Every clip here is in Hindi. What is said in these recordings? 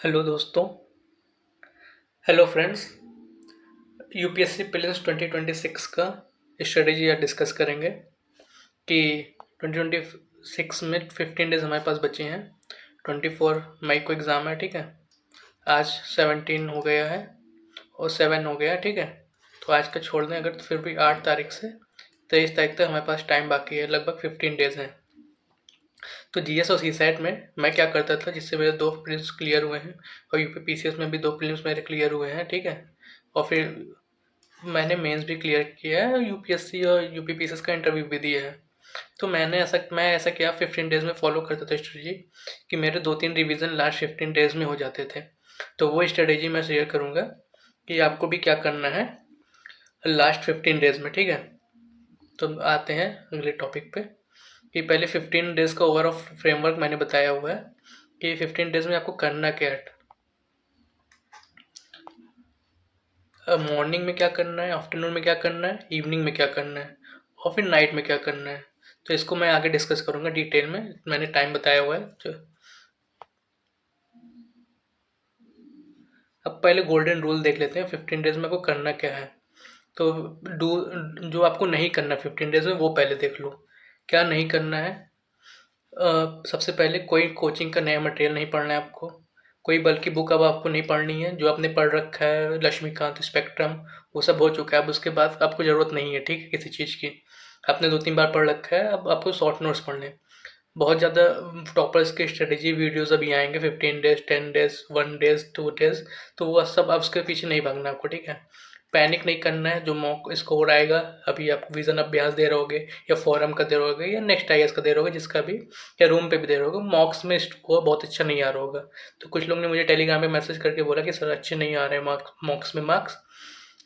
हेलो दोस्तों। Hello friends. यूपीएससी प्रीलिम्स 2026 का स्ट्रेटेजी आज डिस्कस करेंगे कि 2026 में 15 डेज हमारे पास बचे हैं। 24 मई को एग्ज़ाम है, ठीक है। आज 17 हो गया है और 7 हो गया है, ठीक है। तो आज का छोड़ दें अगर, तो फिर भी 8 तारीख से 23 तारीख तक हमारे पास टाइम बाकी है, लगभग 15 डेज हैं। तो जीएस और सीसैट में मैं क्या करता था, जिससे मेरे 2 प्रीलिम्स क्लियर हुए हैं और यूपी पीसीएस में भी 2 प्रीलिम्स मेरे क्लियर हुए हैं, ठीक है। और फिर मैंने मेंस भी क्लियर किया है और यूपीएससी और यूपी पीसीएस का इंटरव्यू भी दिया है। तो मैं ऐसा किया, 15 डेज में फॉलो करता था स्ट्रेटजी कि मेरे 2-3 रिवीजन लास्ट 15 डेज में हो जाते थे। तो वो स्ट्रेटेजी मैं शेयर करूँगा कि आपको भी क्या करना है लास्ट 15 डेज में, ठीक है। तो आते हैं अगले टॉपिक पे कि पहले 15 डेज का ओवरऑल फ्रेमवर्क मैंने बताया हुआ है कि 15 डेज में आपको करना क्या है। मॉर्निंग में क्या करना है, आफ्टरनून में क्या करना है, इवनिंग में क्या करना है और फिर नाइट में क्या करना है। तो इसको मैं आगे डिस्कस करूँगा डिटेल में, मैंने टाइम बताया हुआ है। अब पहले गोल्डन रूल देख लेते हैं, 15 डेज में आपको करना क्या है। तो डू जो आपको नहीं करना 15 डेज में वो पहले देख लो। क्या नहीं करना है। सबसे पहले कोई कोचिंग का नया मटेरियल नहीं पढ़ना है आपको। कोई बल्कि बुक अब आपको नहीं पढ़नी है। जो आपने पढ़ रखा है लक्ष्मीकांत, स्पेक्ट्रम, वो सब हो चुका है। अब उसके बाद आपको ज़रूरत नहीं है, ठीक है, किसी चीज़ की। आपने 2-3 बार पढ़ रखा है, अब आपको शॉर्ट नोट्स पढ़ने हैं। बहुत ज़्यादा टॉपर्स के स्ट्रेटेजी वीडियोस अभी आएंगे, 15 डेज, 10 डेज, 1 डेज, 2 डेज। तो वो सब अब उसके पीछे नहीं भागना आपको, ठीक है। पैनिक नहीं करना है। जो मॉक स्कोर आएगा, अभी आप विजन अभ्यास दे रहोगे या फोरम का दे रहोगे या नेक्स्ट आईएएस का दे रहोगे, जिसका भी, या रूम पे भी दे रहोगे, मॉक्स में स्कोर बहुत अच्छा नहीं आ रहा होगा। तो कुछ लोग ने मुझे टेलीग्राम पे मैसेज करके बोला कि सर अच्छे नहीं आ रहे हैं मॉक्स में मार्क्स।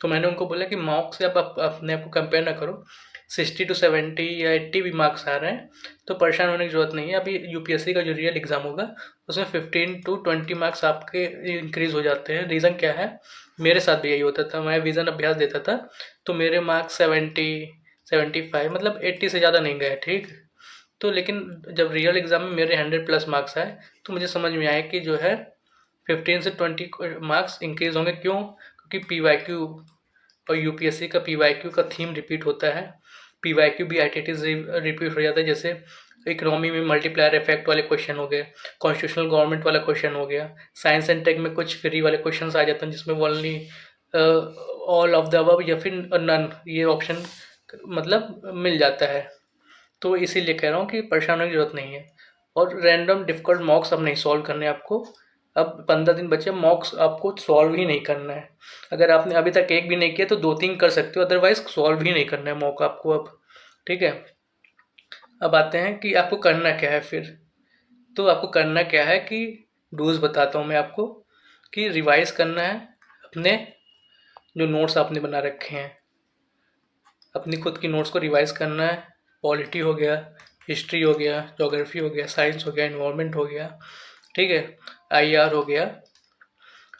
तो मैंने उनको बोला कि मॉक से आप अपने आप को कंपेयर ना करो। 60 to 70 या 80 भी मार्क्स आ रहे हैं तो परेशान होने की ज़रूरत नहीं है। अभी यूपीएससी का जो रियल एग्ज़ाम होगा उसमें 15 to 20 मार्क्स आपके इंक्रीज़ हो जाते हैं। रीज़न क्या है, मेरे साथ भी यही होता था। मैं विज़न अभ्यास देता था तो मेरे मार्क्स 70, 75, मतलब 80 से ज़्यादा नहीं गए, ठीक। तो लेकिन जब रियल एग्ज़ाम में मेरे 100+ मार्क्स आए तो मुझे समझ में आया कि जो है 15 से 20 मार्क्स इंक्रीज़ होंगे। क्यों? क्योंकि पीवाईक्यू और यूपीएससी का पीवाईक्यू का थीम रिपीट होता है। पीवाईक्यू भी आईटीटीज रिपीट हो जाता है। जैसे इकोनॉमी में मल्टीप्लायर इफेक्ट वाले क्वेश्चन हो गए, कॉन्स्टिट्यूशनल गवर्नमेंट वाला क्वेश्चन हो गया, साइंस एंड टेक में कुछ फ्री वाले क्वेश्चन आ जाते हैं जिसमें only all of the above या फिर नन, ये ऑप्शन मतलब मिल जाता है। तो इसीलिए कह रहा हूँ कि परेशान होने की जरूरत नहीं है। और रैंडम डिफिकल्ट मॉक्स अब नहीं सॉल्व करने आपको। अब 15 दिन बचे, मॉक्स आपको सॉल्व ही नहीं करना है। अगर आपने अभी तक एक भी नहीं किया तो 2-3 कर सकते हो, अदरवाइज सॉल्व ही नहीं करना है मॉक आपको अब, ठीक है। अब आते हैं कि आपको करना क्या है फिर। तो आपको करना क्या है कि डूज बताता हूँ मैं आपको, कि रिवाइज करना है अपने जो नोट्स आपने बना रखे हैं। अपनी खुद की नोट्स को रिवाइज करना है। पॉलिटी हो गया, हिस्ट्री हो गया, ज्योग्राफी हो गया, साइंस हो गया, इन्वायरमेंट हो गया, ठीक है, आईआर हो गया,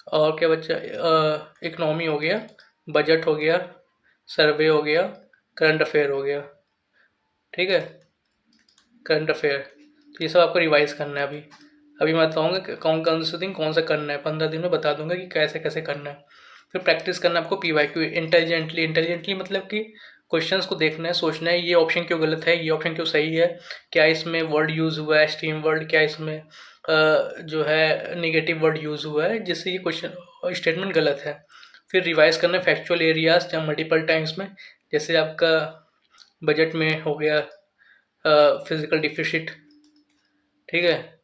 और क्या बच्चा, इकनॉमी हो गया, बजट हो गया, सर्वे हो गया, करंट अफेयर हो गया, ठीक है, करंट अफेयर। तो ये सब आपको रिवाइज करना है। अभी मैं बताऊँगा कि कौन कौन से दिन कौन सा करना है। 15 दिन में बता दूंगा कि कैसे कैसे करना है। फिर प्रैक्टिस करना है आपको पीवाईक्यू इंटेलिजेंटली। इंटेलिजेंटली मतलब कि क्वेश्चंस को देखना है, सोचना है ये ऑप्शन क्यों गलत है, ये ऑप्शन क्यों सही है, क्या इसमें वर्ड यूज़ हुआ है स्ट्रीम वर्ड, क्या इसमें जो है निगेटिव वर्ड यूज़ हुआ है जिससे ये क्वेश्चन स्टेटमेंट गलत है। फिर रिवाइज करना है फैक्चुअल एरियाज या मल्टीपल टाइम्स में। जैसे आपका बजट में हो गया फिजिकल डिफिसिट, ठीक है,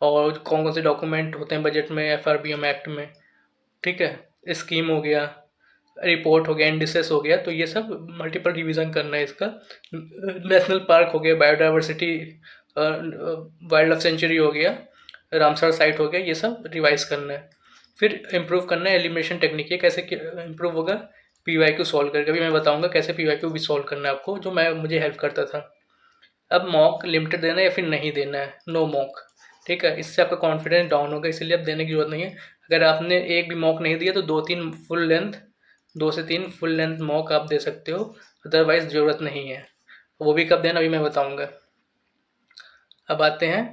और कौन कौन से डॉक्यूमेंट होते हैं बजट में एफआरबीएम एक्ट में, ठीक है, स्कीम हो गया, रिपोर्ट हो गया, इंडिसेस हो गया। तो ये सब मल्टीपल रिवीजन करना है इसका। नेशनल पार्क हो गया, बायोडाइवर्सिटी, वाइल्ड लाइफ सेंचुरी हो गया, रामसर साइट हो गया, ये सब रिवाइज करना है। फिर इम्प्रूव करना है एलिमिनेशन टेक्निक। ये कैसे इम्प्रूव होगा, पीवाईक्यू सॉल्व करके। अभी मैं बताऊंगा कैसे पीवाईक्यू भी सॉल्व करना है आपको, जो मुझे हेल्प करता था। अब मॉक लिमिटेड देना है या फिर नहीं देना है, नो मॉक, ठीक है। इससे आपका कॉन्फिडेंस डाउन होगा, इसलिए अब देने की जरूरत नहीं है। अगर आपने एक भी मॉक नहीं दिया तो 2 से 3 फुल लेंथ मॉक आप दे सकते हो, अदरवाइज ज़रूरत नहीं है। वो भी कब देना अभी मैं बताऊंगा। अब आते हैं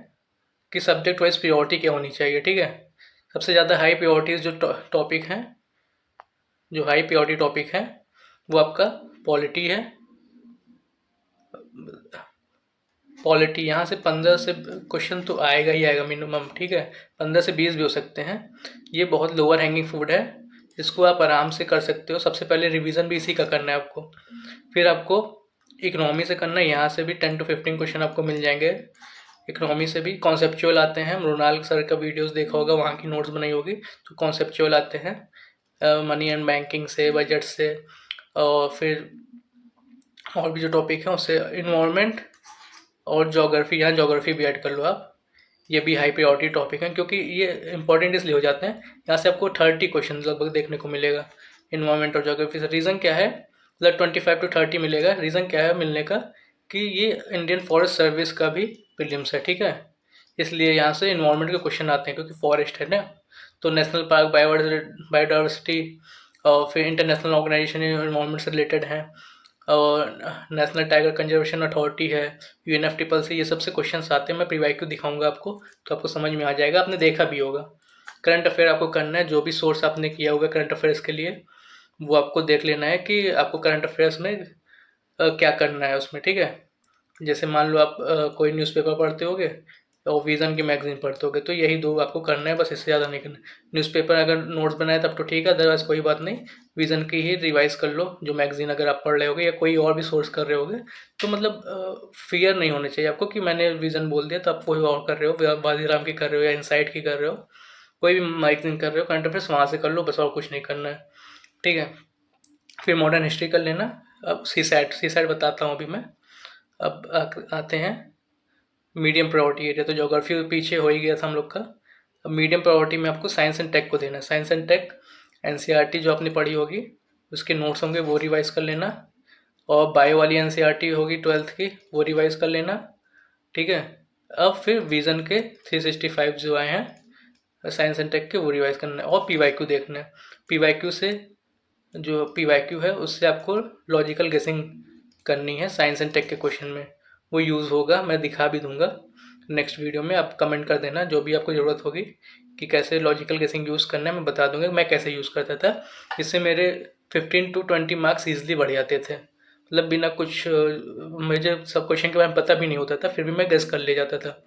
कि सब्जेक्ट वाइज प्रियोरिटी क्या होनी चाहिए, ठीक है। सबसे ज़्यादा हाई प्रायोरिटीज जो टॉपिक हैं, जो हाई प्रायोरिटी टॉपिक है वो आपका पॉलिटी है। पॉलिटी यहाँ से 15 से क्वेश्चन तो आएगा ही आएगा मिनिमम, ठीक है, 15 से 20 भी हो सकते हैं। ये बहुत लोअर हैंगिंग फ्रूट है, इसको आप आराम से कर सकते हो। सबसे पहले रिवीजन भी इसी का करना है आपको। फिर आपको इकोनॉमी से करना है, यहाँ से भी 10 to 15 क्वेश्चन आपको मिल जाएंगे। इकोनॉमी से भी कॉन्सेप्चुअल आते हैं, मृणाल सर का वीडियोस देखा होगा, वहाँ की नोट्स बनाई होगी, तो कॉन्सेप्चुअल आते हैं मनी एंड बैंकिंग से, बजट से, और फिर और भी जो टॉपिक है उससे इन्वायरमेंट और जोग्राफी, यहाँ जोग्राफी भी ऐड कर लो आप। ये भी हाई प्रायोरिटी टॉपिक है क्योंकि ये इंपॉर्टेंट इसलिए हो जाते हैं। यहाँ से आपको 30 क्वेश्चन लगभग देखने को मिलेगा इन्वायरमेंट और जोग्राफी से। रीज़न क्या है, मतलब 25 to 30 मिलेगा। रीज़न क्या है मिलने का, कि ये इंडियन फॉरेस्ट सर्विस का भी प्रीलिम्स है, ठीक है, इसलिए यहाँ से इन्वायरमेंट के क्वेश्चन आते हैं क्योंकि फॉरेस्ट है ना। तो नेशनल पार्क, बायोडाइवर्सिटी, और फिर इंटरनेशनल ऑर्गेनाइजेशन इन्वायरमेंट से रिलेटेड हैं, और नेशनल टाइगर कंजर्वेशन अथॉरिटी है, UNFCCC, ये सबसे क्वेश्चंस आते हैं। मैं प्रीवाइक्यू दिखाऊंगा आपको तो आपको समझ में आ जाएगा, आपने देखा भी होगा। करंट अफेयर आपको करना है, जो भी सोर्स आपने किया होगा करंट अफेयर्स के लिए वो आपको देख लेना है कि आपको करंट अफेयर्स में क्या करना है उसमें, ठीक है। जैसे मान लो आप कोई न्यूज़पेपर पढ़ते होगे और विज़न की मैगजीन पढ़ते होगे, तो यही दो आपको करना है बस, इससे ज़्यादा नहीं करना। न्यूज़पेपर अगर नोट्स बनाए तब तो ठीक है, अदरवाइज़ कोई बात नहीं, विज़न की ही रिवाइज कर लो। जो मैगजीन अगर आप पढ़ रहे होगे या कोई और भी सोर्स कर रहे होगे, तो मतलब फियर नहीं होना चाहिए आपको कि मैंने विज़न बोल दिया तो आप कोई और कर रहे हो, बाजीराम की कर रहे हो या इनसाइट की कर रहे हो, कोई भी मैगजीन कर रहे हो, करंट अफेयर्स वहाँ से कर लो बस, और कुछ नहीं करना है, ठीक है। फिर मॉडर्न हिस्ट्री कर लेना। अब सी सैट बताता हूँ अभी मैं। अब आते हैं मीडियम प्रायोरिटी एरिया, तो ज्योग्राफी पीछे हो ही गया था हम लोग का। अब मीडियम प्रायोरिटी में आपको साइंस एंड टेक को देना है। साइंस एंड टेक NCERT जो आपने पढ़ी होगी उसके नोट्स होंगे वो रिवाइज कर लेना, और बायो वाली NCERT होगी 12th की, वो रिवाइज कर लेना, ठीक है। अब फिर विजन के 365 जो आए हैं साइंस एंड टेक के, वो रिवाइज करना है, और PYQ देखना है। PYQ से, जो PYQ है उससे आपको लॉजिकल गेसिंग करनी है साइंस एंड टेक के क्वेश्चन में, वो यूज़ होगा, मैं दिखा भी दूंगा नेक्स्ट वीडियो में। आप कमेंट कर देना जो भी आपको ज़रूरत होगी कि कैसे लॉजिकल गेसिंग यूज़ करना है, मैं बता दूंगा मैं कैसे यूज़ करता था। इससे मेरे 15 to 20 मार्क्स ईजिली बढ़ जाते थे, मतलब बिना कुछ मुझे सब क्वेश्चन के बारे में पता भी नहीं होता था, फिर भी मैं गेस कर ले जाता था।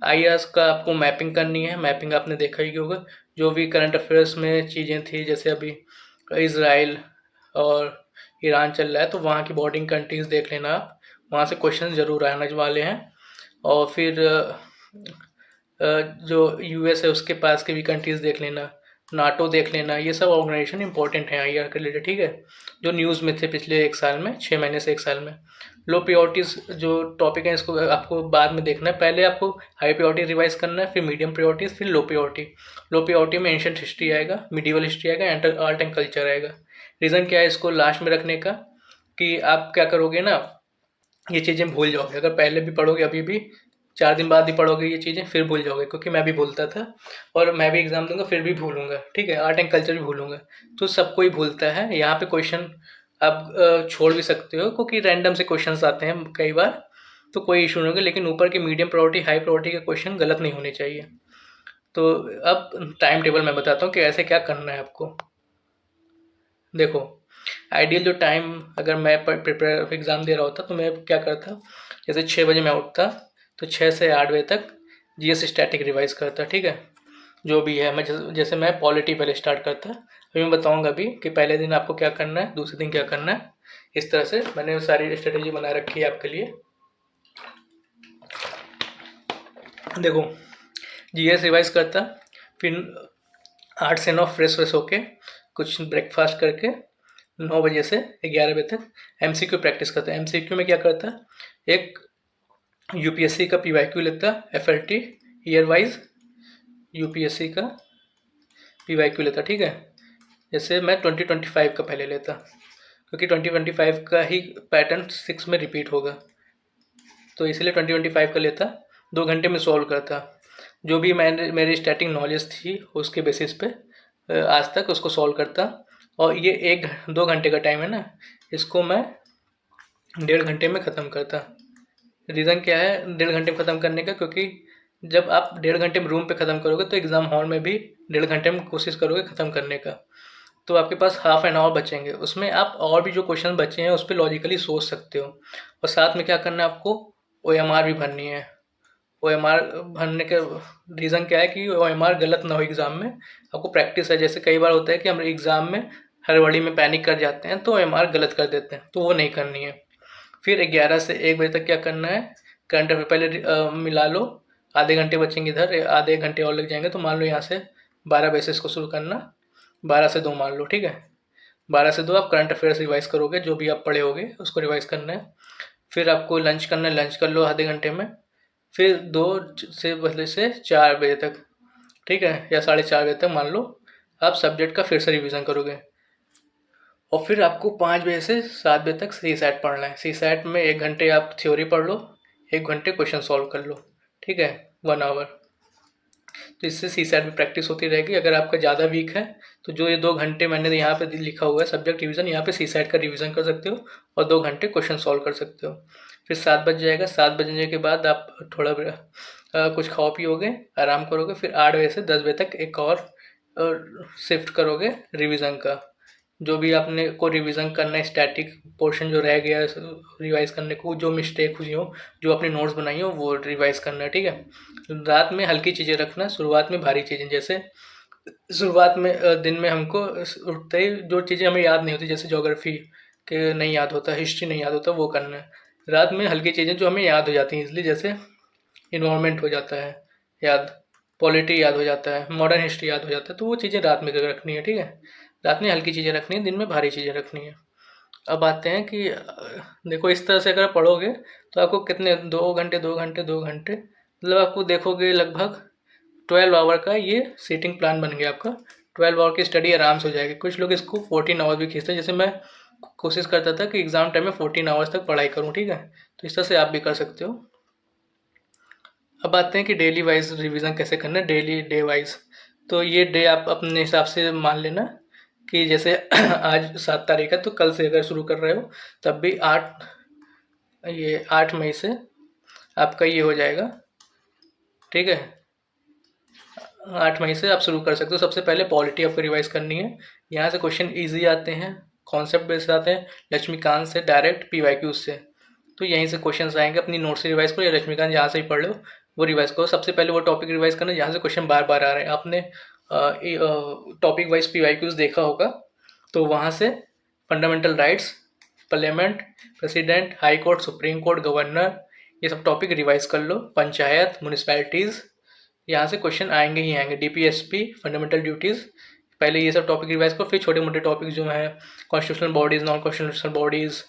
IAS का आपको मैपिंग करनी है, मैपिंग आपने देखा ही होगा, जो भी करंट अफेयर्स में चीज़ें थी, जैसे अभी इसराइल और ईरान चल रहा है तो वहाँ की बॉर्डरिंग कंट्रीज़ देख लेना आप, वहाँ से क्वेश्चन ज़रूर आने वाले हैं। और फिर जो US है उसके पास के भी कंट्रीज़ देख लेना, नाटो देख लेना, ये सब ऑर्गेनाइजेशन इंपॉर्टेंट है IR के रिलेटेड, ठीक है, जो न्यूज़ में थे पिछले 1 साल में, 6 महीने से 1 साल में। लो प्रायोरिटीज़ जो टॉपिक है इसको आपको बाद में देखना है, पहले आपको हाई प्रायोरिटी रिवाइज करना है, फिर मीडियम प्रायोरिटीज़, फिर लो प्रायोरिटी। लो प्रायोरिटी में एंशिएंट हिस्ट्री आएगा, मिडिवल हिस्ट्री आएगा, आर्ट एंड कल्चर आएगा। रीज़न क्या है इसको लास्ट में रखने का, कि आप क्या करोगे ना, ये चीज़ें भूल जाओगे। अगर पहले भी पढ़ोगे, अभी भी 4 दिन बाद भी पढ़ोगे ये चीज़ें, फिर भूल जाओगे, क्योंकि मैं भी भूलता था और मैं भी एग्ज़ाम दूंगा फिर भी भूलूंगा, ठीक है। आर्ट एंड कल्चर भी भूलूंगा, तो सब कोई भूलता है। यहाँ पे क्वेश्चन आप छोड़ भी सकते हो क्योंकि रैंडम से क्वेश्चन आते हैं कई बार, तो कोई इशू नहीं होगा, लेकिन ऊपर के मीडियम प्रायोरिटी, हाई प्रायोरिटी के क्वेश्चन गलत नहीं होने चाहिए। तो अब टाइम टेबल मैं बताता हूँ कि ऐसे क्या करना है आपको। देखो, आइडियल जो टाइम, अगर मैं प्रिपेयर एग्ज़ाम दे रहा होता तो मैं क्या करता, जैसे 6 बजे मैं उठता तो 6 से 8 बजे तक GS स्टैटिक रिवाइज करता, ठीक है। जो भी है, मैं जैसे मैं पॉलिटी पहले स्टार्ट करता, अभी मैं बताऊंगा अभी कि पहले दिन आपको क्या करना है, दूसरे दिन क्या करना है। इस तरह से मैंने सारी स्ट्रेटेजी बना रखी है आपके लिए। देखो, GS रिवाइज करता, फिर 8 से 9 फ्रेश होके कुछ ब्रेकफास्ट करके 9 बजे से 11 बजे तक MCQ प्रैक्टिस करता है। MCQ में क्या करता, एक UPSC का PYQ लेता, FLT ईयर वाइज UPSC का PYQ लेता, ठीक है। जैसे मैं 2025 का पहले लेता, क्योंकि 2025 का ही पैटर्न 6 में रिपीट होगा, तो इसलिए 2025 का लेता, 2 घंटे में सॉल्व करता। जो भी मेरी स्टैटिक नॉलेज थी उसके बेसिस पे आज तक उसको सॉल्व करता। और ये 1-2 घंटे का टाइम है ना, इसको मैं 1.5 घंटे में ख़त्म करता। रीज़न क्या है 1.5 घंटे में ख़त्म करने का, क्योंकि जब आप 1.5 घंटे में रूम पे ख़त्म करोगे तो एग्ज़ाम हॉल में भी 1.5 घंटे में कोशिश करोगे ख़त्म करने का। तो आपके पास हाफ एन आवर बचेंगे, उसमें आप और भी जो क्वेश्चन बचे हैं उस पर लॉजिकली सोच सकते हो। और साथ में क्या करना है आपको, OMR भी भरनी है। OMR भरने का रीज़न क्या है कि OMR गलत ना हो एग्ज़ाम में, आपको प्रैक्टिस है। जैसे कई बार होता है कि हम एग्ज़ाम में हड़बड़ी में पैनिक कर जाते हैं तो OMR गलत कर देते हैं, तो वो नहीं करनी है। फिर 11 से 1 बजे तक क्या करना है, करंट अफेयर पहले मिला लो। आधे घंटे बचेंगे इधर, आधे घंटे और लग जाएंगे, तो मान लो यहाँ से 12 बजे से इसको शुरू करना, 12 से 2 मान लो, ठीक है। 12 से 2 आप करंट अफेयर्स रिवाइज करोगे, जो भी आप पढ़े होगे उसको रिवाइज करना है। फिर आपको लंच करना है, लंच कर लो आधे घंटे में। फिर 2 से बजे से 4 बजे तक, ठीक है, या 4:30 बजे तक मान लो, आप सब्जेक्ट का फिर से रिवीजन करोगे। और फिर आपको 5 बजे से 7 बजे तक सी सैट पढ़ना है। सी सैट में 1 घंटे आप थ्योरी पढ़ लो, 1 घंटे क्वेश्चन सॉल्व कर लो, ठीक है, 1 आवर। तो इससे सी सैट में प्रैक्टिस होती रहेगी। अगर आपका ज़्यादा वीक है तो जो ये 2 घंटे मैंने यहाँ पे लिखा हुआ है सब्जेक्ट रिवीजन, यहाँ पे सी सैट का रिवीजन कर सकते हो और 2 घंटे क्वेश्चन सॉल्व कर सकते हो। फिर 7 बज जाएगा, 7 बजने के बाद आप थोड़ा कुछ खाओ पियोगे, आराम करोगे। फिर 8 बजे से 10 बजे तक एक और शिफ्ट करोगे रिवीजन का। जो भी आपने को रिवीजन करना है, स्टैटिक पोर्शन जो रह गया है रिवाइज करने को, जो मिस्टेक हुई हो, जो अपनी नोट्स बनाई हो, वो रिवाइज करना है, ठीक है। रात में हल्की चीज़ें रखना, शुरुआत में भारी चीज़ें। जैसे शुरुआत में दिन में हमको उठते ही जो चीज़ें हमें याद नहीं होती, जैसे ज्योग्राफी के नहीं याद होता, हिस्ट्री नहीं याद होता, वो करना है। रात में हल्की चीज़ें जो हमें याद हो जाती हैं इसलिए, जैसे इन्वायरमेंट हो जाता है याद, पॉलिटी याद हो जाता है, मॉडर्न हिस्ट्री याद हो जाता है, तो वो चीज़ें रात में रखनी है, ठीक है। रात में हल्की चीज़ें रखनी है, दिन में भारी चीज़ें रखनी है। अब आते हैं कि देखो इस तरह से अगर पढ़ोगे तो आपको कितने 2 घंटे 2 घंटे 2 घंटे, मतलब आपको देखोगे लगभग 12 आवर का ये सीटिंग प्लान बन गया आपका। 12 आवर की स्टडी आराम से हो जाएगी। कुछ लोग इसको 14 आवर भी खींचते हैं, जैसे मैं कोशिश करता था कि एग्ज़ाम टाइम में 14 आवर्स तक पढ़ाई करूँ, ठीक है। तो इस तरह से आप भी कर सकते हो। अब आते हैं कि डेली वाइज रिवीजन कैसे करना है, डेली डे वाइज। तो ये डे आप अपने हिसाब से मान लेना कि जैसे आज 7 तारीख है तो कल से अगर शुरू कर रहे हो तब भी 8 मई से आपका ये हो जाएगा, ठीक है। 8 मई से आप शुरू कर सकते हो। सबसे पहले पॉलिटी आपको रिवाइज करनी है। यहाँ से क्वेश्चन इजी आते हैं, कॉन्सेप्ट बेस्ड आते हैं, लक्ष्मीकांत से डायरेक्ट PYQ से। तो यहीं से क्वेश्चंस आएंगे, अपनी नोट से रिवाइज करो या लक्ष्मीकांत जहाँ से ही पढ़ लो वो रिवाइज करो। सबसे पहले वो टॉपिक रिवाइज करना जहाँ से क्वेश्चन बार बार आ रहे हैं। आपने टॉपिक वाइज PYQs देखा होगा, तो वहाँ से fundamental rights, parliament, president, high court, supreme court, governor, ये सब टॉपिक रिवाइज कर लो। पंचायत, म्यूनिसपैलिटीज़, यहाँ से क्वेश्चन आएंगे ही आएंगे। DPSP, फंडामेंटल ड्यूटीज़, पहले ये सब टॉपिक रिवाइज करो। फिर छोटे मोटे टॉपिक जो हैं, constitutional bodies, non constitutional bodies,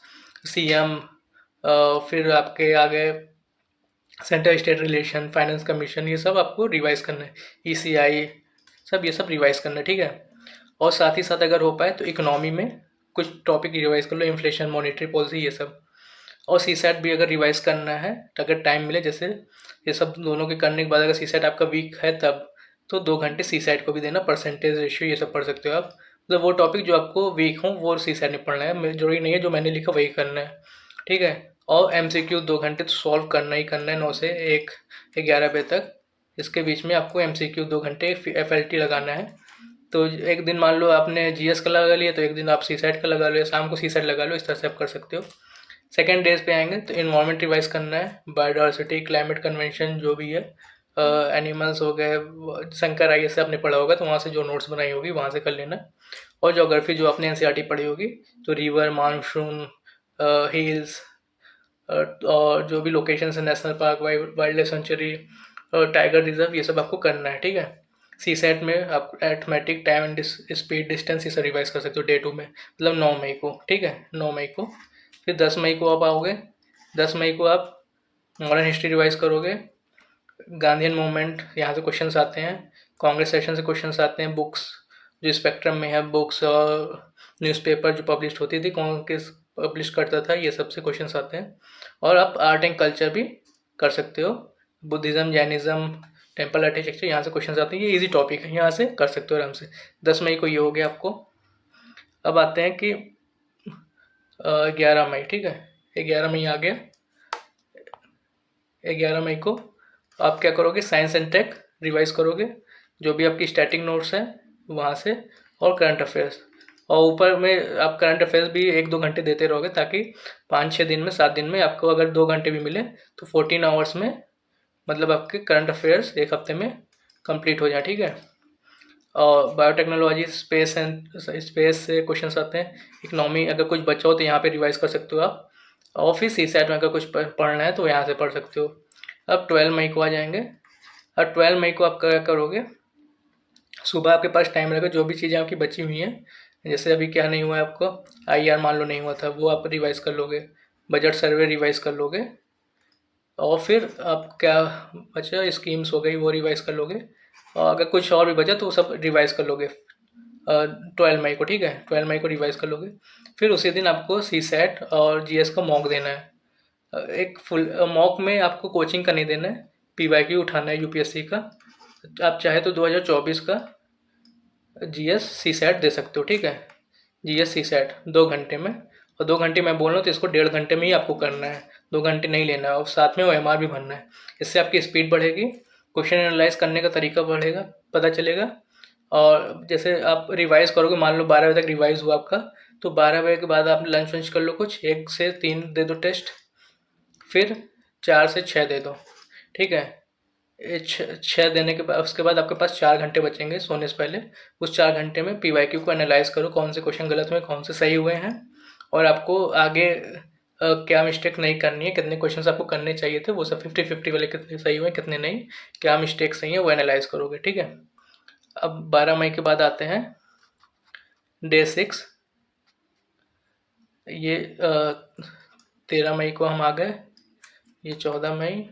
CM, फिर आपके आ गए centre state relation, finance commission, ये सब आपको रिवाइज करना है। ECI, सब ये सब रिवाइज करना है, ठीक है। और साथ ही साथ अगर हो पाए तो इकोनॉमी में कुछ टॉपिक रिवाइज कर लो, इन्फ्लेशन, मॉनेटरी पॉलिसी, ये सब। और CSAT भी अगर रिवाइज करना है तो अगर टाइम मिले, जैसे ये सब दोनों के करने के बाद अगर CSAT आपका वीक है तब तो 2 घंटे CSAT को भी देना, परसेंटेज रेशियो ये सब पढ़ सकते हो आप। मतलब वो टॉपिक जो आपको वीक हो वो CSAT में पढ़ना है, जरूरी नहीं है जो मैंने लिखा वही करना है, ठीक है। और MCQ 2 घंटे तो सॉल्व करना ही करना है, 9 से 1, 11 बजे तक। इसके बीच में आपको MCQ 2 घंटे FLT लगाना है। तो एक दिन मान लो आपने GS का लगा लिया तो एक दिन आप CSAT का लगा लो, या शाम को CSAT लगा लो, इस तरह से आप कर सकते हो। सेकेंड डेज पे आएंगे तो इन्वायरमेंट रिवाइज करना है, बायोडाइवर्सिटी, क्लाइमेट कन्वेंशन जो भी है, एनिमल्स हो गए, शंकर आई से आपने पढ़ा होगा तो वहाँ से जो नोट्स बनाई होगी वहाँ से कर लेना। और ज्योग्राफी जो आपने NCERT पढ़ी होगी, तो रिवर, मानसून, हिल्स, और जो भी लोकेशन है, national park, wild life sanctuary, tiger reserve, ये सब आपको करना है, ठीक है। CSAT में आप arithmetic, time and speed, distance, ये सब रिवाइज कर सकते हो डे 2 में, मतलब 9 मई को, ठीक है, 9 मई को। फिर 10 मई को आप आओगे, 10 मई को आप मॉडर्न हिस्ट्री रिवाइज करोगे। गांधीयन मूवमेंट, यहाँ से क्वेश्चंस आते हैं, कांग्रेस सेशन से क्वेश्चंस आते हैं, बुक्स जो स्पेक्ट्रम में है, बुक्स और न्यूज़पेपर जो पब्लिश होती थी, कौन किस पब्लिश करता था, ये सब से क्वेश्चंस आते हैं। और आप आर्ट एंड कल्चर भी कर सकते हो, बुद्धिज़्म, जैनिज़्म, टेम्पल आर्किटेक्चर, यहाँ से क्वेश्चंस आते हैं। ये इजी टॉपिक है, यहाँ से कर सकते हो आराम से। 10 मई को ये हो गया आपको। अब आते हैं कि 11 मई, ठीक है, 11 मई आ गया। 11 मई को आप क्या करोगे, साइंस एंड टेक रिवाइज करोगे, जो भी आपकी स्टैटिक नोट्स हैं वहाँ से, और करंट अफेयर्स। और ऊपर में आप करंट अफेयर्स भी 1-2 घंटे देते रहोगे, ताकि 5-6 दिन में, 7 दिन में आपको अगर 2 घंटे भी मिले तो 14 आवर्स में मतलब आपके करंट अफेयर्स एक हफ्ते में कंप्लीट हो जाए, ठीक है। और बायोटेक्नोलॉजी, स्पेस से क्वेश्चंस आते हैं। इकोनॉमी अगर कुछ बचा हो तो यहाँ पे रिवाइज कर सकते हो आप। और फिर सी सेट में अगर कुछ पढ़ना है तो यहाँ से पढ़ सकते हो। अब 12 मई को आ जाएंगे। अब 12 मई को आप क्या करोगे, सुबह आपके पास टाइम रहेगा, जो भी चीज़ें आपकी बची हुई हैं, जैसे अभी क्या नहीं हुआ है आपको, आईआर मान लो नहीं हुआ था, वो आप रिवाइज कर लोगे, बजट सर्वे रिवाइज कर लोगे, और फिर आप क्या बचा, स्कीम्स हो गई वो रिवाइज कर लोगे, और अगर कुछ और भी बचा तो वो सब रिवाइज कर लोगे 12 मई को, ठीक है। 12 मई को रिवाइज कर लोगे। फिर उसी दिन आपको सी सेट और जीएस का मॉक देना है। एक फुल मॉक में आपको कोचिंग का नहीं देना है, पीवाईक्यू उठाना है यूपीएससी का। आप चाहे तो 2024 का जीएस सी सेट दे सकते हो, ठीक है। जीएस सी सेट 2 घंटे में, और 2 घंटे मैं बोल रहा हूँ तो इसको 1.5 घंटे में ही आपको करना है, 2 घंटे नहीं लेना है, और साथ में OMR भी भरना है। इससे आपकी स्पीड बढ़ेगी, क्वेश्चन एनालाइज करने का तरीका बढ़ेगा, पता चलेगा। और जैसे आप रिवाइज करोगे, मान लो 12 बजे तक रिवाइज हुआ आपका, तो 12 बजे के बाद आप लंच वंच कर लो, कुछ 1 से 3 दे दो टेस्ट, फिर 4 से 6 दे दो, ठीक है। 6 देने के बाद उसके बाद आपके पास 4 घंटे बचेंगे सोने से पहले। उस 4 घंटे में पीवाईक्यू को एनालाइज करो, कौन से क्वेश्चन गलत हुए, कौन से सही हुए हैं, और आपको आगे क्या मिस्टेक नहीं करनी है, कितने क्वेश्चंस आपको करने चाहिए थे, वो सब 50-50 वाले कितने सही हुए, कितने नहीं, क्या मिस्टेक सही है, वो एनालाइज करोगे, ठीक है। अब 12 मई के बाद आते हैं डे 6। ये 13 मई को हम आ गए, ये 14 मई,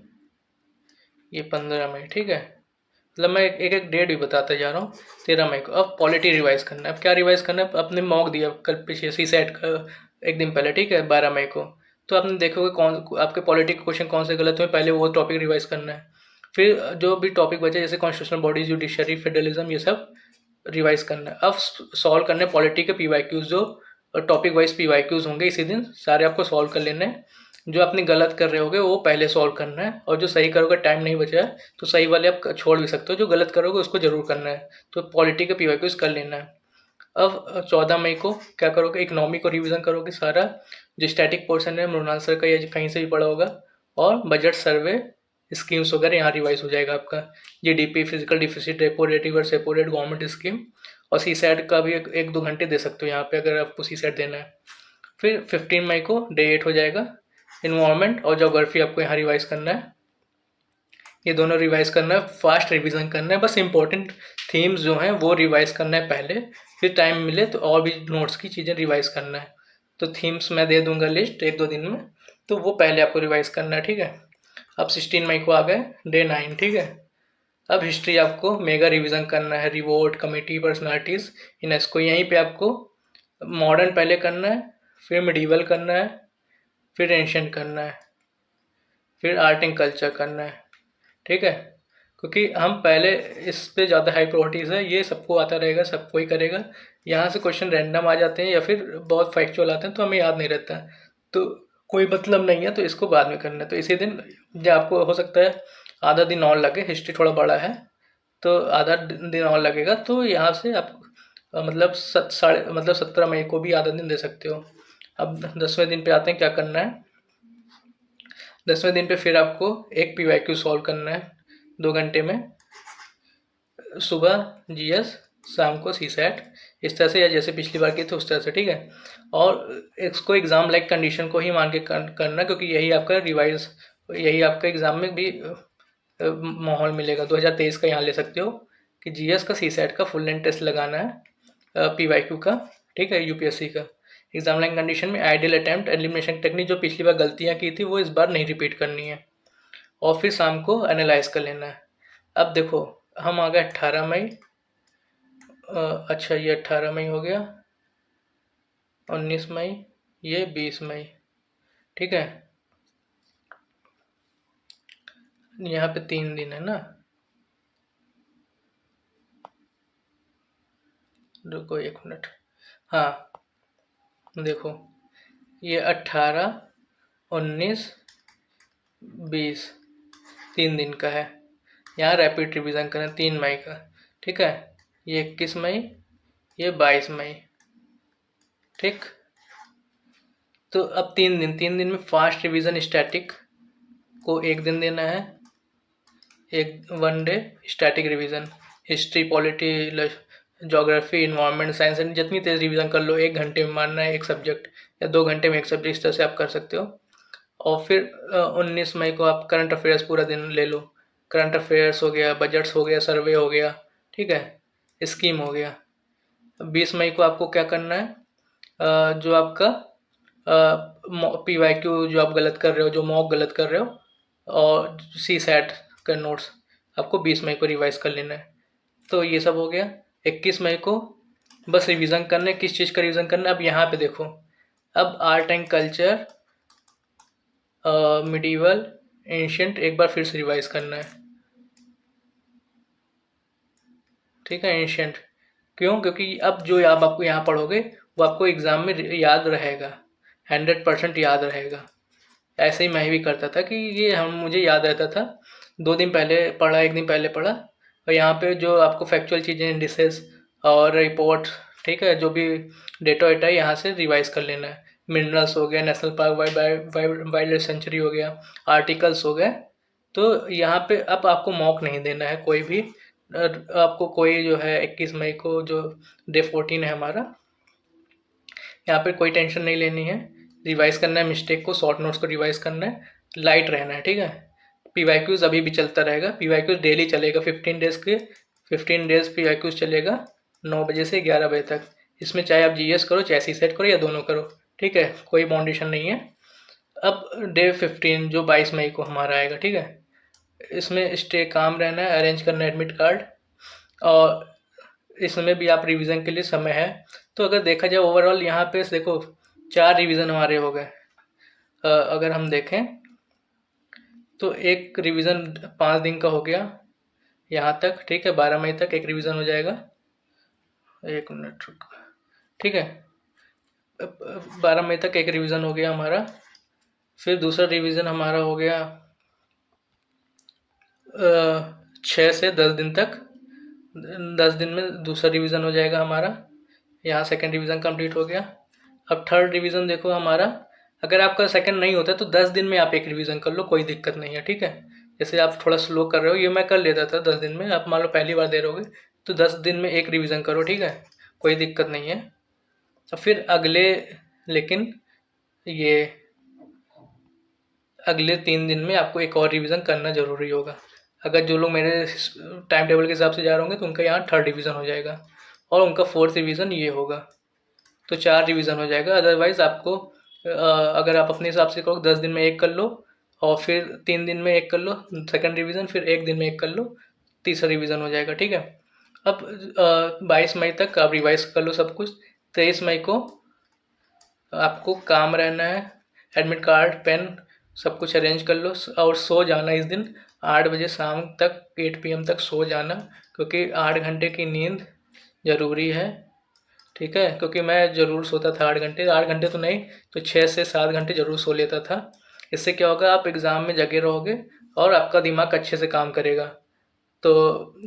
ये 15 मई, ठीक है। मतलब मैं एक एक डेट भी बताता जा रहा हूँ। 13 मई को अब पॉलिटी रिवाइज करना है। अब क्या रिवाइज करना है, आपने मॉक दिया कल पीछे सी सेट का एक दिन पहले, ठीक है, 12 मई को। तो आपने देखोगे कौन आपके पॉलिटी के क्वेश्चन कौन से गलत हुए, पहले वो टॉपिक रिवाइज करना है। फिर जो भी टॉपिक बचे, जैसे कॉन्स्टिट्यूशनल बॉडी, जुडिशरी, फेडरलिज्म, ये सब रिवाइज करना है। अब सॉल्व करने पॉलिटी के पीवाईक्यूज, जो टॉपिक वाइज पीवाईक्यूज होंगे इसी दिन, सारे आपको सॉल्व कर लेने हैं। जो आपने गलत कर रहे होगे वो पहले सॉल्व करना है, और जो सही करोगे, टाइम नहीं बचा है तो सही वाले आप छोड़ भी सकते हो, जो गलत करोगे उसको जरूर करना है। तो पॉलिटी का पीवाईक्यूज कर लेना है। अब 14 मई को क्या करोगे, इकोनॉमी को रिवीजन करोगे सारा, जो स्टैटिक पोर्शन है मृणाल सर का या कहीं से भी पढ़ा होगा, और बजट सर्वे, स्कीम्स वगैरह यहाँ रिवाइज हो जाएगा आपका। GDP, physical deficit, repo rate, reverse repo rate, government scheme, और सी सेट का भी 1-2 घंटे दे सकते हो यहाँ पे अगर आपको सी सेट देना है। फिर 15 मई को डे 8 हो जाएगा, इन्वायरमेंट और जोग्राफी आपको यहाँ रिवाइज करना है। ये दोनों रिवाइज करना है, फास्ट रिवीजन करना है, बस इंपॉर्टेंट थीम्स जो हैं वो रिवाइज करना है पहले, फिर टाइम मिले तो और भी नोट्स की चीज़ें रिवाइज करना है। तो थीम्स मैं दे दूंगा लिस्ट 1-2 दिन में, तो वो पहले आपको रिवाइज करना है, ठीक है। अब 16 मई को आ गए, डे 9, ठीक है। अब हिस्ट्री आपको मेगा रिवीजन करना है, रिवोल्ट, कमिटी, पर्सनालिटीज़, यूनेस्को, यहीं पे आपको मॉडर्न पहले करना है, फिर मिडीवल करना है, फिर एंशिएंट करना है, फिर आर्ट एंड कल्चर करना है, ठीक है। क्योंकि हम पहले इस पे ज़्यादा हाई प्रायोरिटीज़ है, ये सबको आता रहेगा, सब कोई करेगा। यहाँ से क्वेश्चन रैंडम आ जाते हैं या फिर बहुत फैक्चुअल आते हैं तो हमें याद नहीं रहता, तो कोई मतलब नहीं है, तो इसको बाद में करना है। तो इसी दिन जो आपको हो सकता है आधा दिन और लगे, हिस्ट्री थोड़ा बड़ा है तो आधा दिन और लगेगा, तो यहाँ से आप मतलब 17 मई को भी आधा दिन दे सकते हो। अब 10वें दिन पे आते हैं क्या करना है। 10वें दिन पे फिर आपको एक पीवाईक्यू सॉल्व करना है 2 घंटे में, सुबह जीएस, शाम को सी सेट, इस तरह से, या जैसे पिछली बार किए थे उस तरह से, ठीक है। और इसको एग्ज़ाम लाइक कंडीशन को ही मान के करना, क्योंकि यही आपका रिवाइज, यही आपका एग्ज़ाम में भी माहौल मिलेगा। 2023 का यहाँ ले सकते हो कि जीएस का सी सेट का फुल लेंथ टेस्ट लगाना है, पीवाईक्यू का, ठीक है, यूपीएससी का। एग्जाम लाइन कंडीशन में आइडियल अटेम्प्ट, एलिमिनेशन टेक्निक, जो पिछली बार गलतियाँ की थी वो इस बार नहीं रिपीट करनी है, और फिर शाम को एनालाइज कर लेना है। अब देखो हम आ गए 18 मई, अच्छा ये 18 मई हो गया, 19 मई, ये 20 मई, ठीक है। यहाँ पे 3 दिन है ना, रुको 1 मिनट, हाँ देखो ये 18, 19, 20, 3 दिन का है। यहाँ रैपिड रिवीजन करें 3 मई का, ठीक है, ये 21 मई, ये 22 मई, ठीक। तो अब 3 दिन में फास्ट रिवीजन स्टैटिक को 1 दिन देना है, एक 1 day static revision, history, polity, geography, environment, science, जितनी तेज रिवीजन कर लो, 1 घंटे में मानना है एक सब्जेक्ट, या 2 घंटे में एक सब्जेक्ट, इस तरह से आप कर सकते हो। और फिर 19 मई को आप करंट अफेयर्स पूरा दिन ले लो, करंट अफेयर्स हो गया, बजट्स हो गया, सर्वे हो गया, ठीक है, स्कीम हो गया। 20 मई को आपको क्या करना है, जो आपका PYQ जो आप गलत कर रहे हो, जो मॉक गलत कर रहे हो, और CSAT का नोट्स आपको 20 मई को रिवाइज कर लेना है। तो ये सब हो गया। 21 मई को बस रिवीजन करना है, किस चीज़ का रिवीजन करना है, अब यहाँ पे देखो, अब art and culture, medieval, ancient एक बार फिर से रिवाइज करना है, ठीक है, एंशियंट। क्यों? क्योंकि अब जो आप आपको यहाँ पढ़ोगे वो आपको एग्ज़ाम में याद रहेगा, 100% याद रहेगा। ऐसे ही मैं भी करता था कि ये मुझे याद रहता था, 2 दिन पहले पढ़ा, 1 दिन पहले पढ़ा, और यहाँ पे जो आपको फैक्चुअल चीज़ें, इंडिसेस और रिपोर्ट, ठीक है, जो भी डेटा वेटा है यहाँ से रिवाइज कर लेना है। मिनरल्स हो गया, national park, wild life sanctuary हो गया, आर्टिकल्स हो गए। तो यहाँ पे अब आपको मॉक नहीं देना है कोई भी, आपको कोई जो है 21 मई को जो डे 14 है हमारा, यहाँ पे कोई टेंशन नहीं लेनी है, रिवाइज करना है मिस्टेक को, शॉर्ट नोट्स को रिवाइज करना है, लाइट रहना है, ठीक है। PYQs अभी भी चलता रहेगा, PYQs डेली चलेगा, 15 डेज PYQs चलेगा, 9 बजे से 11 बजे तक। इसमें चाहे आप GS करो, चाहे CSAT करो, या दोनों करो, ठीक है, कोई बाउंडेशन नहीं है। अब डे 15 जो 22 मई को हमारा आएगा, ठीक है, इसमें स्टे काम रहना है, अरेंज करना है एडमिट कार्ड, और इसमें भी आप रिवीजन के लिए समय है। तो अगर देखा जाए ओवरऑल यहाँ पे देखो 4 रिवीजन हमारे हो गए। अगर हम देखें तो एक रिवीजन 5 दिन का हो गया यहाँ तक, ठीक है, 12 मई तक एक रिवीजन हो जाएगा। 1 मिनट रुको, ठीक है, 12 मई तक एक रिवीजन हो गया हमारा। फिर दूसरा रिवीजन हमारा हो गया 6 से 10 दिन तक, 10 दिन में दूसरा रिवीजन हो जाएगा हमारा। यहाँ सेकंड रिवीजन कंप्लीट हो गया। अब थर्ड रिवीजन देखो हमारा, अगर आपका सेकंड नहीं होता है तो 10 दिन में आप एक रिवीजन कर लो, कोई दिक्कत नहीं है, ठीक है। जैसे आप थोड़ा स्लो कर रहे हो, ये मैं कर लेता था 10 दिन में, आप मान लो पहली बार दे रहोगे तो 10 दिन में एक रिवीजन करो, ठीक है, कोई दिक्कत नहीं है। और फिर लेकिन ये अगले 3 दिन में आपको एक और रिवीजन करना ज़रूरी होगा। अगर जो लोग मेरे टाइम टेबल के हिसाब से जा रहे होंगे तो उनका यहाँ थर्ड रिवीजन हो जाएगा, और उनका फोर्थ रिवीजन ये होगा, तो 4 रिवीजन हो जाएगा। अदरवाइज़ आपको अगर आप अपने हिसाब से करो 10 दिन में एक कर लो, और फिर 3 दिन में एक कर लो सेकंड रिवीजन, फिर 1 दिन में एक कर लो, तीसरा रिवीजन हो जाएगा, ठीक है। अब 22 मई तक आप रिवाइज कर लो सब कुछ। 23 मई को आपको काम रहना है, एडमिट कार्ड, पेन, सब कुछ अरेंज कर लो, और सो जाना इस दिन 8 बजे शाम तक, 8 PM तक सो जाना, क्योंकि 8 घंटे की नींद ज़रूरी है, ठीक है। क्योंकि मैं ज़रूर सोता था 8 घंटे, 8 घंटे तो नहीं तो 6 से 7 घंटे ज़रूर सो लेता था। इससे क्या होगा, आप एग्ज़ाम में जगे रहोगे और आपका दिमाग अच्छे से काम करेगा। तो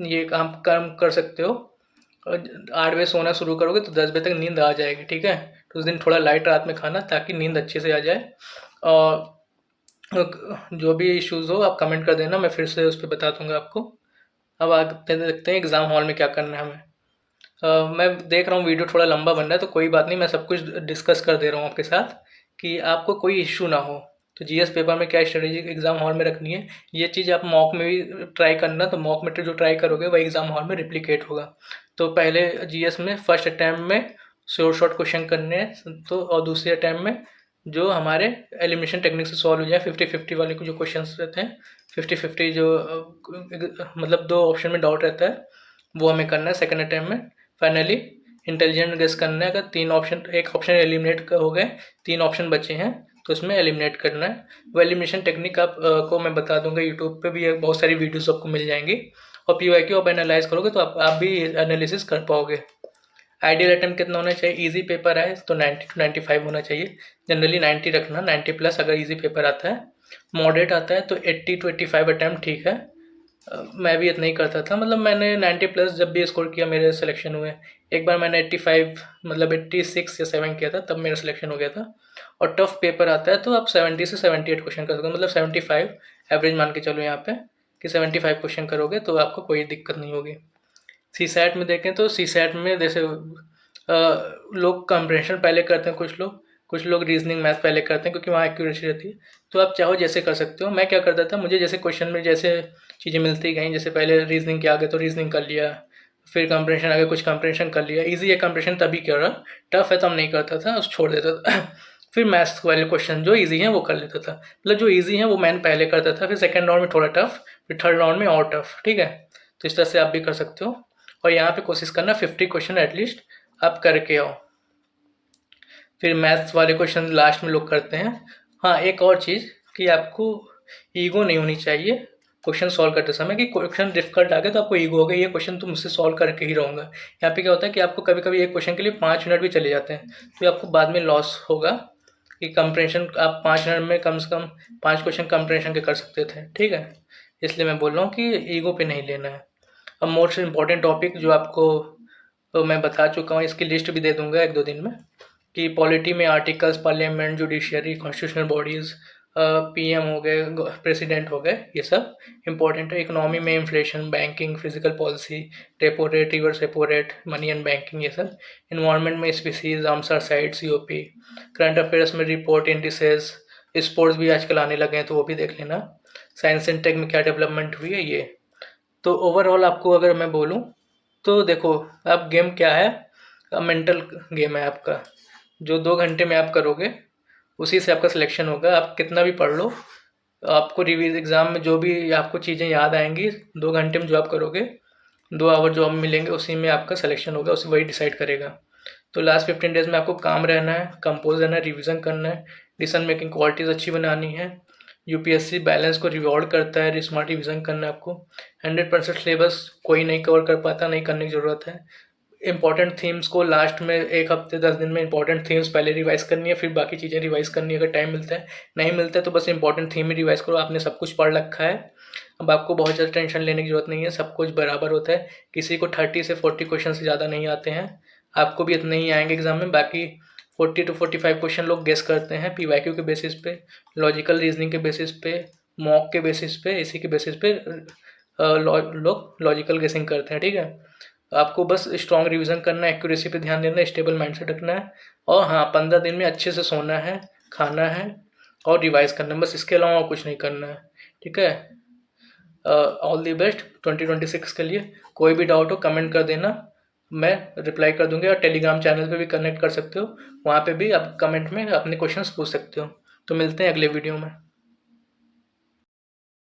ये काम कर सकते हो, 8 बजे सोना शुरू करोगे तो 10 बजे तक नींद आ जाएगी, ठीक है। तो उस दिन थोड़ा लाइट रात में खाना, ताकि नींद अच्छे से आ जाए। और जो भी इश्यूज़ हो आप कमेंट कर देना, मैं फिर से उस पर बता दूंगा आपको। अब आगे देखते हैं एग्ज़ाम हॉल में क्या करना है हमें। मैं देख रहा हूँ वीडियो थोड़ा लंबा बन रहा है, तो कोई बात नहीं, मैं सब कुछ डिस्कस कर दे रहा हूँ आपके साथ, कि आपको कोई इश्यू ना हो। तो GS पेपर में क्या स्ट्रेटेजी एग्ज़ाम हॉल में रखनी है, ये चीज़ आप मॉक में भी ट्राई करना। तो मॉक में जो ट्राई करोगे वही एग्ज़ाम हॉल में रिप्लिकेट होगा। तो पहले GS में फर्स्ट अटैम्प्ट में शॉर्ट क्वेश्चन करने हैं, तो और दूसरे अटैम्प्ट में जो हमारे एलिमिनेशन टेक्निक से सॉल्व हो जाए, 50-50 वाले को जो क्वेश्चन रहते हैं, 50-50 जो मतलब 2 ऑप्शन में डाउट रहता है, वो हमें करना है सेकंड अटैम्प्ट में। फाइनली इंटेलिजेंट गेस करना है, अगर 3 ऑप्शन, एक ऑप्शन एलिमिनेट हो गए, 3 ऑप्शन बचे हैं तो इसमें एलिमिनेट करना है। वो एलिमिनेशन टेक्निक आप को मैं बता दूंगा, यूट्यूब पे भी बहुत सारी वीडियोस आपको मिल जाएंगी। और PYQ आप एनालाइज करोगे तो आप भी एनालिसिस कर पाओगे। आइडियल अटेम्प्ट कितना होना चाहिए, इजी पेपर है तो 90 to 95 होना चाहिए, जनरली 90 रखना, 90 प्लस अगर इजी पेपर आता है। मॉडरेट आता है तो 80 to 85 अटैम्प्ट ठीक है। मैं भी इतना ही करता था, मतलब मैंने 90 प्लस जब भी स्कोर किया मेरे सिलेक्शन हुए। एक बार मैंने 85 मतलब 86 या 7 किया था, तब मेरा सिलेक्शन हो गया था। और टफ पेपर आता है तो आप 70 से 78 क्वेश्चन कर सकते हो, मतलब 75 एवरेज मान के चलो यहाँ पे कि 75 क्वेश्चन करोगे तो आपको कोई दिक्कत नहीं होगी। सी सैट में देखें तो सी सैट में जैसे लोग कंप्रेंशन पहले करते हैं, कुछ लोग रीजनिंग मैथ पहले करते हैं क्योंकि वहाँ एक्यूरेसी रहती है। तो आप चाहो जैसे कर सकते हो। मैं क्या करता था, मुझे जैसे क्वेश्चन में जैसे चीज़ें मिलती गई, जैसे पहले रीजनिंग के आ गए तो रीजनिंग कर लिया, फिर कंप्रेंशन आ गया, कुछ कंप्रेंशन कर लिया। ईजी है कंप्रेंशन तभी कर रहा, टफ है तो हम नहीं करता था, उस छोड़ देता था। फिर मैथ्स वाले क्वेश्चन जो ईजी हैं वो कर लेता था, मतलब जो ईजी हैं वो मैंने पहले करता था, फिर सेकंड राउंड में थोड़ा टफ, फिर थर्ड राउंड में और टफ। ठीक है, तो इस तरह से आप भी कर सकते हो। और यहाँ पे कोशिश करना 50 क्वेश्चन एटलीस्ट आप करके आओ। फिर मैथ्स वाले क्वेश्चन लास्ट में लोग करते हैं। हाँ, एक और चीज़ कि आपको ईगो नहीं होनी चाहिए क्वेश्चन सॉल्व करते समय, कि क्वेश्चन डिफिकल्ट आ गया तो आपको ईगो हो गया, ये क्वेश्चन तो मुझसे सॉल्व करके ही रहूँगा। यहाँ पे क्या होता है कि आपको कभी कभी एक क्वेश्चन के लिए 5 मिनट भी चले जाते हैं, तो आपको बाद में लॉस होगा। कि कंप्रेंशन आप 5 मिनट में कम से कम 5 क्वेश्चन कंप्रेंशन के कर सकते थे। ठीक है, इसलिए मैं बोल रहा हूँ कि ईगो पे नहीं लेना है। अब मोस्ट इम्पॉर्टेंट टॉपिक जो आपको तो मैं बता चुका हूँ, इसकी लिस्ट भी दे दूंगा 1-2 दिन में। कि पॉलिटी में articles, parliament, judiciary, constitutional bodies, PM हो गए, प्रेसिडेंट हो गए, ये सब इंपॉर्टेंट है। इकोनॉमी में inflation, banking, physical policy, repo rate, reverse repo rate, money and banking, ये सब। इन्वायरमेंट में species, Ramsar site, COP. Current affairs में रिपोर्ट, इंडिसेस। स्पोर्ट्स भी आजकल आने लगे हैं तो वो भी देख लेना। साइंस एंड टेक में क्या डेवलपमेंट हुई है ये। तो ओवरऑल आपको अगर मैं बोलूँ तो देखो, अब गेम क्या है, मेंटल गेम है आपका। जो 2 घंटे में आप करोगे उसी से आपका सिलेक्शन होगा। आप कितना भी पढ़ लो, आपको रिवीज एग्ज़ाम में जो भी आपको चीज़ें याद आएंगी 2 घंटे में जो आप करोगे, 2 आवर जो आप मिलेंगे उसी में आपका सिलेक्शन होगा, उसी वही डिसाइड करेगा। तो लास्ट 15 डेज में आपको काम रहना है, कंपोज रहना है, रिविज़न करना है, डिसीजन मेकिंग क्वालिटीज़ अच्छी बनानी है। यूपीएससी बैलेंस को रिवॉर्ड करता है, स्मार्ट रिविज़न करना है आपको। 100% सिलेबस कोई नहीं कवर कर पाता, नहीं करने की ज़रूरत है। इंपॉर्टेंट थीम्स को लास्ट में 1 हफ्ते 10 दिन में इंपॉर्टेंट थीम्स पहले रिवाइज करनी है, फिर बाकी चीज़ें रिवाइज करनी है अगर टाइम मिलता है। नहीं मिलता है तो बस इंपॉर्टेंट थीम ही रिवाइज करो, आपने सब कुछ पढ़ रखा है। अब आपको बहुत ज़्यादा टेंशन लेने की जरूरत नहीं है, सब कुछ बराबर होता है। किसी को 30 से 40 क्वेश्चन से ज़्यादा नहीं आते हैं, आपको भी इतने ही आएंगे एग्जाम में। बाकी 40 to 45 क्वेश्चन लोग गेस करते हैं पीवाईक्यू के बेसिस पे, लॉजिकल रीजनिंग के बेसिस पे, मॉक के बेसिस पे, इसी के बेसिस पे लोग लॉजिकल गेसिंग करते हैं। ठीक है, आपको बस स्ट्रॉन्ग रिवीजन करना है, एक्यूरेसी पे ध्यान देना है, स्टेबल माइंडसेट रखना है। और हाँ, 15 दिन में अच्छे से सोना है, खाना है और रिवाइज करना है, बस इसके अलावा और कुछ नहीं करना है। ठीक है, ऑल दी बेस्ट 2026 के लिए। कोई भी डाउट हो कमेंट कर देना, मैं रिप्लाई कर दूंगी। और टेलीग्राम चैनल पे भी कनेक्ट कर सकते हो, वहाँ पे भी आप कमेंट में अपने क्वेश्चंस पूछ सकते हो। तो मिलते हैं अगले वीडियो में।